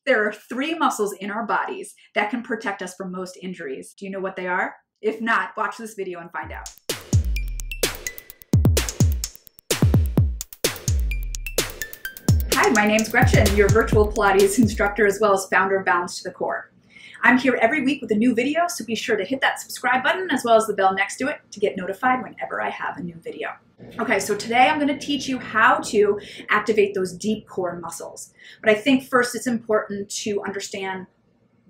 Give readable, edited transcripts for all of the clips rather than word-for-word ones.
There are 3 muscles in our bodies that can protect us from most injuries. Do you know what they are? If not, watch this video and find out. Hi, my name's Gretchen, your virtual Pilates instructor as well as founder of Balance to the Core. I'm here every week with a new video, so be sure to hit that subscribe button as well as the bell next to it to get notified whenever I have a new video. Okay, so today I'm going to teach you how to activate those deep core muscles. But I think first it's important to understand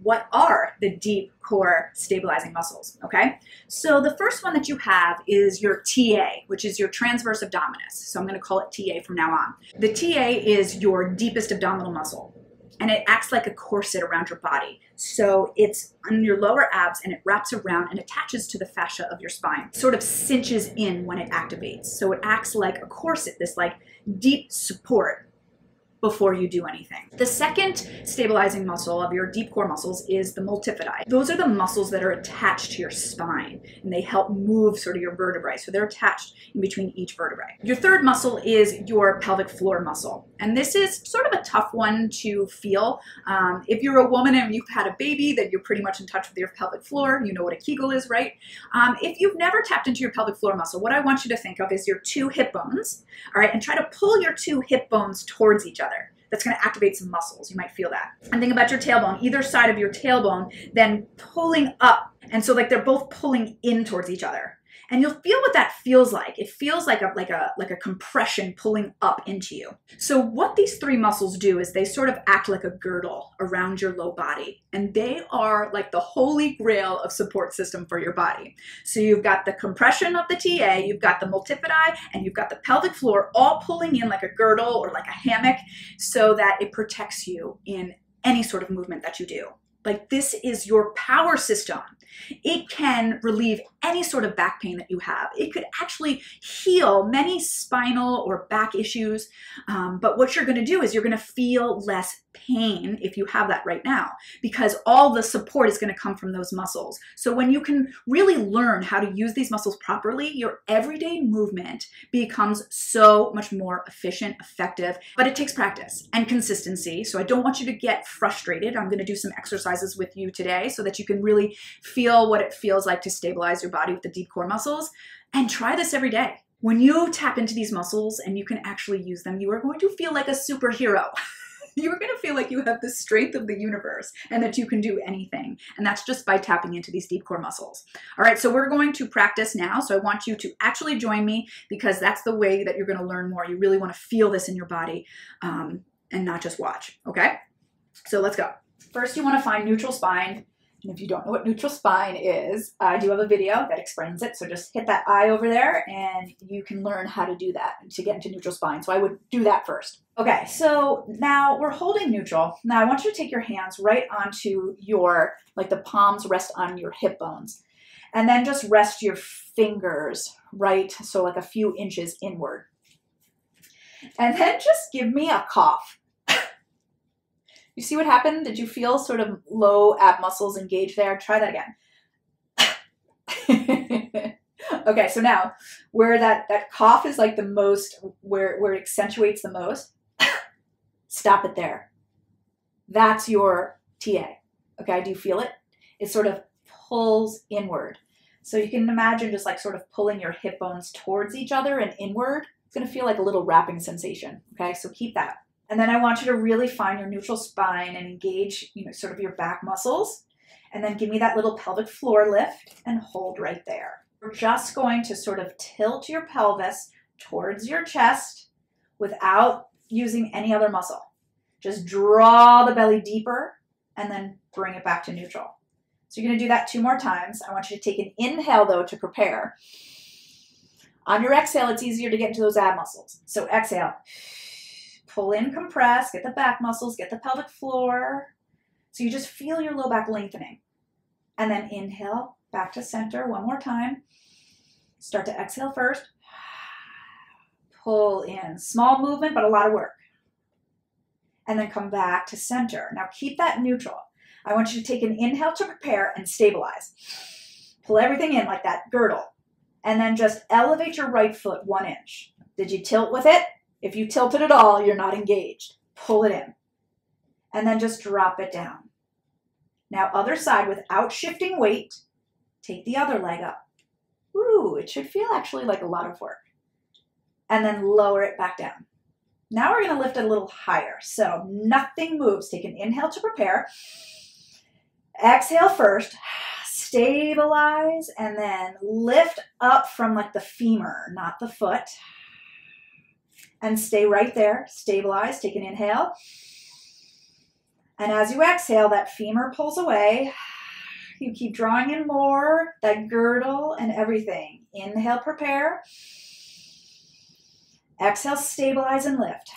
what are the deep core stabilizing muscles, okay? So the first one that you have is your TA, which is your transverse abdominis. So I'm going to call it TA from now on. The TA is your deepest abdominal muscle, and it acts like a corset around your body. So it's on your lower abs and it wraps around and attaches to the fascia of your spine. It sort of cinches in when it activates. So it acts like a corset, this like deep support before you do anything. The second stabilizing muscle of your deep core muscles is the multifidi. Those are the muscles that are attached to your spine and they help move sort of your vertebrae. So they're attached in between each vertebrae. Your third muscle is your pelvic floor muscle. And this is sort of a tough one to feel. If you're a woman and you've had a baby, then you're pretty much in touch with your pelvic floor. You know what a Kegel is, right? If you've never tapped into your pelvic floor muscle, what I want you to think of is your 2 hip bones, all right? And try to pull your 2 hip bones towards each other. That's going to activate some muscles. You might feel that. And think about your tailbone, either side of your tailbone, then pulling up. And so like they're both pulling in towards each other. And you'll feel what that feels like. It feels like a compression pulling up into you. So what these 3 muscles do is they sort of act like a girdle around your low body. And they are like the holy grail of support system for your body. So you've got the compression of the TA, you've got the multifidi, and you've got the pelvic floor all pulling in like a girdle or like a hammock so that it protects you in any sort of movement that you do. Like this is your power system. It can relieve any sort of back pain that you have. It could actually heal many spinal or back issues. But what you're going to do is you're going to feel less pain if you have that right now, because all the support is going to come from those muscles. So when you can really learn how to use these muscles properly, your everyday movement becomes so much more efficient, effective, but it takes practice and consistency. So I don't want you to get frustrated. I'm going to do some exercises with you today so that you can really feel what it feels like to stabilize your body with the deep core muscles, and try this every day. When you tap into these muscles and you can actually use them, you are going to feel like a superhero. You're going to feel like you have the strength of the universe and that you can do anything. And that's just by tapping into these deep core muscles. All right, so we're going to practice now. So I want you to actually join me because that's the way that you're going to learn more. You really want to feel this in your body and not just watch, okay? So let's go. First, you want to find neutral spine. And if you don't know what neutral spine is, I do have a video that explains it. So just hit that eye over there and you can learn how to do that to get into neutral spine. So I would do that first. Okay, so now we're holding neutral. Now I want you to take your hands right onto your, like the palms rest on your hip bones. And then just rest your fingers right, so like a few inches inward. And then just give me a cough. You see what happened? Did you feel sort of low ab muscles engaged there? Try that again. Okay, so now where that cough is like the most, where it accentuates the most, stop it there. That's your TA. Okay, do you feel it? It sort of pulls inward. So you can imagine just like sort of pulling your hip bones towards each other and inward. It's gonna feel like a little wrapping sensation. Okay, so keep that. And then I want you to really find your neutral spine and engage, sort of your back muscles. And then give me that little pelvic floor lift and hold right there. We're just going to sort of tilt your pelvis towards your chest without using any other muscle. Just draw the belly deeper and then bring it back to neutral. So you're going to do that 2 more times. I want you to take an inhale though to prepare. On your exhale, it's easier to get into those ab muscles. So exhale. Pull in, compress, get the back muscles, get the pelvic floor. So you just feel your low back lengthening. And then inhale, back to center 1 more time. Start to exhale first. Pull in, small movement, but a lot of work. And then come back to center. Now keep that neutral. I want you to take an inhale to prepare and stabilize. Pull everything in like that girdle. And then just elevate your right foot 1 inch. Did you tilt with it? If you tilted at all, you're not engaged. Pull it in. and then just drop it down. Now, other side, without shifting weight, take the other leg up. Ooh, it should feel actually like a lot of work. And then lower it back down. Now we're going to lift it a little higher. So nothing moves. Take an inhale to prepare. Exhale first. Stabilize and then lift up from like the femur, not the foot. And stay right there. Stabilize. Take an inhale. And as you exhale, that femur pulls away. You keep drawing in more, that girdle and everything. Inhale, prepare. Exhale, stabilize and lift.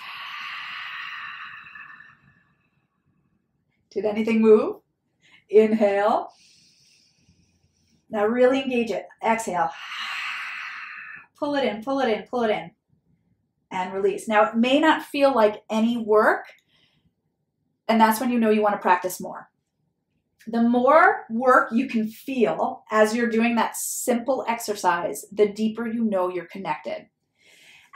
Did anything move? Inhale. Now really engage it. Exhale. Pull it in, pull it in, pull it in. And release. Now it may not feel like any work, and that's when you know you want to practice more. The more work you can feel as you're doing that simple exercise, the deeper you know you're connected.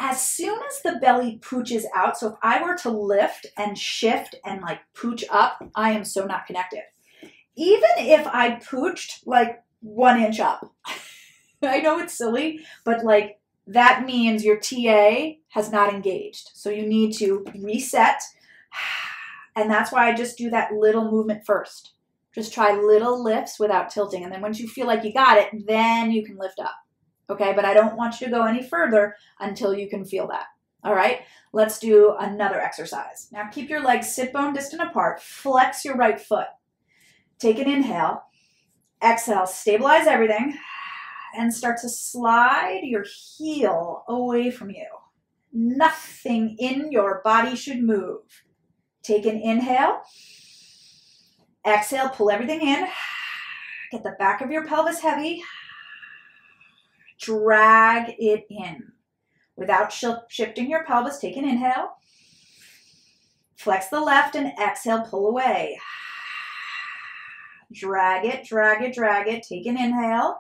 As soon as the belly pooches out, so if I were to lift and shift and like pooch up, I am so not connected. Even if I pooched like 1 inch up, I know it's silly, but like that means your TA has not engaged. So you need to reset. And that's why I just do that little movement first. Just try little lifts without tilting. And then once you feel like you got it, then you can lift up. Okay, but I don't want you to go any further until you can feel that. All right, let's do another exercise. Now keep your legs sit bone distant apart. Flex your right foot. Take an inhale. Exhale, stabilize everything. And start to slide your heel away from you. Nothing in your body should move. Take an inhale. Exhale, pull everything in. Get the back of your pelvis heavy. Drag it in. Without shifting your pelvis, take an inhale. Flex the left and exhale, pull away. Drag it, drag it, drag it. Take an inhale.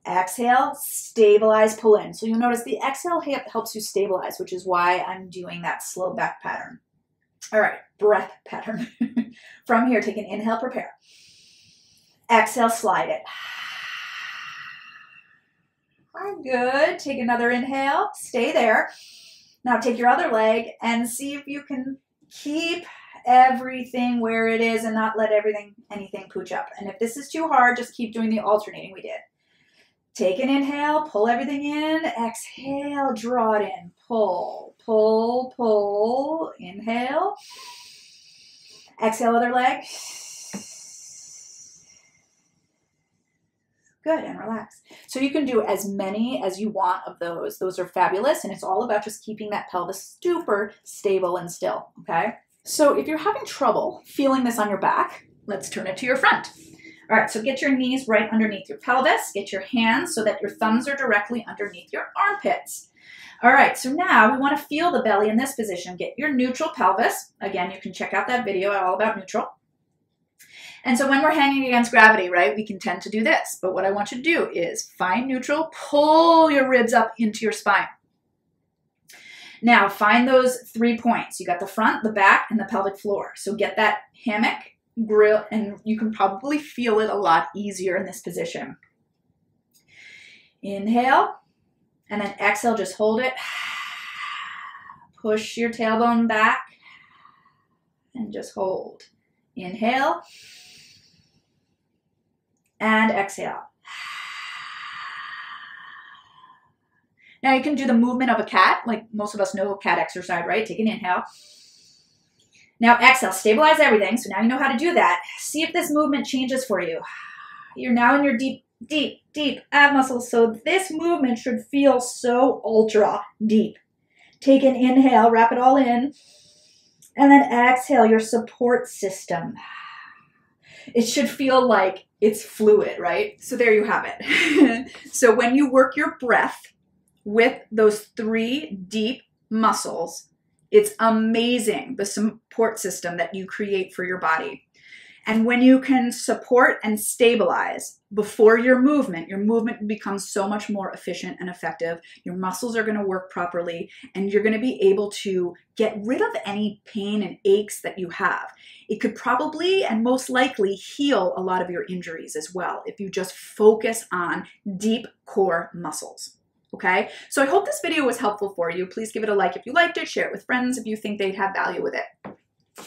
Exhale, stabilize, pull in. So you'll notice the exhale helps you stabilize, which is why I'm doing that slow back pattern. All right, breath pattern. From here, take an inhale, prepare. Exhale, slide it. Good. Take another inhale. Stay there. Now take your other leg and see if you can keep everything where it is and not let anything pooch up. And if this is too hard, just keep doing the alternating we did. Take an inhale. Pull everything in. Exhale. Draw it in. Pull, pull, pull. Inhale. Exhale, other leg. Good, and relax. So you can do as many as you want of those. Those are fabulous, and it's all about just keeping that pelvis super stable and still, okay? So if you're having trouble feeling this on your back, let's turn it to your front. All right, so get your knees right underneath your pelvis. Get your hands so that your thumbs are directly underneath your armpits. All right, so now we want to feel the belly in this position. Get your neutral pelvis. Again, you can check out that video all about neutral. And so when we're hanging against gravity, right, we can tend to do this. But what I want you to do is find neutral, pull your ribs up into your spine. Now find those 3 points. You got the front, the back, and the pelvic floor. So get that hammock, grill, and you can probably feel it a lot easier in this position. Inhale, and then exhale, just hold it. Push your tailbone back, and just hold. Inhale. And exhale. Now you can do the movement of a cat, like most of us know cat exercise, right? Take an inhale. Now exhale, stabilize everything. So now you know how to do that. See if this movement changes for you. You're now in your deep, deep, deep ab muscles. So this movement should feel so ultra deep. Take an inhale, wrap it all in. And then exhale your support system. It should feel like it's fluid, right? So there you have it. So when you work your breath with those 3 deep muscles, it's amazing the support system that you create for your body. And when you can support and stabilize before your movement becomes so much more efficient and effective. Your muscles are going to work properly, and you're going to be able to get rid of any pain and aches that you have. It could probably and most likely heal a lot of your injuries as well if you just focus on deep core muscles. Okay, so I hope this video was helpful for you. Please give it a like if you liked it, share it with friends if you think they'd have value with it.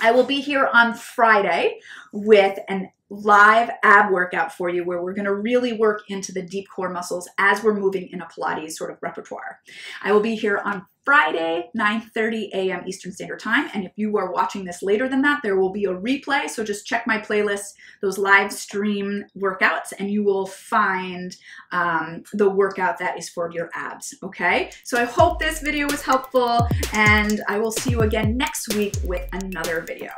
I will be here on Friday with an live ab workout for you where we're going to really work into the deep core muscles as we're moving in a Pilates sort of repertoire. I will be here on Friday, 9:30 a.m. Eastern Standard Time. And if you are watching this later than that, there will be a replay. So just check my playlist, those live stream workouts, and you will find the workout that is for your abs. Okay. So I hope this video was helpful, and I will see you again next week with another video.